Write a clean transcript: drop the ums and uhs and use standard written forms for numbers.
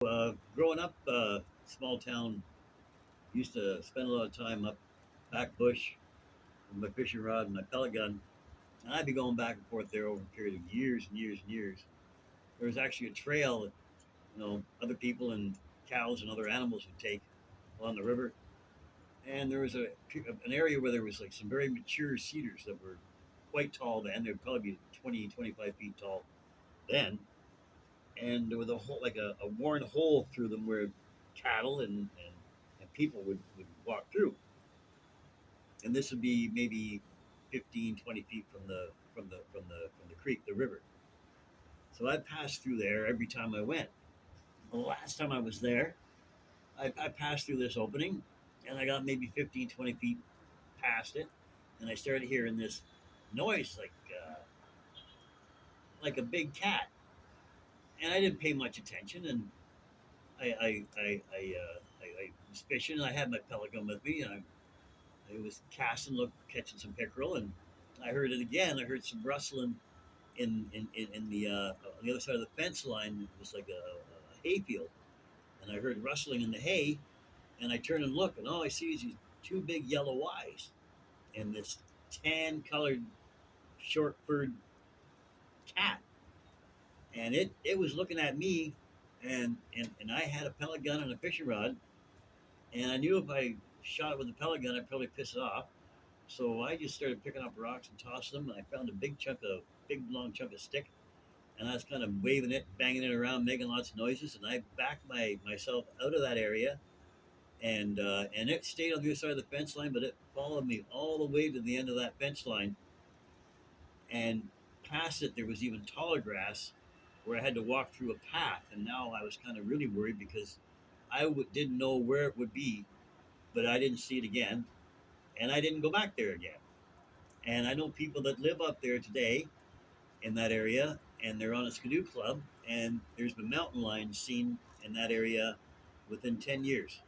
Growing up, small town, used to spend a lot of time up back bush with my fishing rod and my pellet gun, and I'd be going back and forth there over a period of years and years and years. There was actually a trail that other people and cows and other animals would take along the river, and there was an area where there was like some very mature cedars that were quite tall then. They'd probably be 20, 25 feet tall then, and there was a hole, like a worn hole through them where cattle and people would walk through. And this would be maybe 15, 20 feet from the creek, the river. So I passed through there every time I went. The last time I was there, I passed through this opening, and I got maybe 15, 20 feet past it, and I started hearing this noise like a big cat. And I didn't pay much attention, and I was fishing. And I had my pellet gun with me, and I was casting, catching some pickerel, and I heard it again. I heard some rustling in on the other side of the fence line. It was like a hayfield, and I heard rustling in the hay, and I turn and look, and all I see is these two big yellow eyes and this tan colored short furred cat, and it was looking at me, and I had a pellet gun and a fishing rod, and I knew if I shot it with a pellet gun, I'd probably piss it off. So I just started picking up rocks and tossing them, and I found a big long chunk of stick, and I was kind of waving it, banging it around, making lots of noises, and I backed myself out of that area, and it stayed on the other side of the fence line, but it followed me all the way to the end of that fence line, and past it there was even taller grass where I had to walk through a path, and now I was kind of really worried because didn't know where it would be, but I didn't see it again, and I didn't go back there again. And I know people that live up there today in that area, and they're on a skidoo club, and there's been mountain lions seen in that area within 10 years.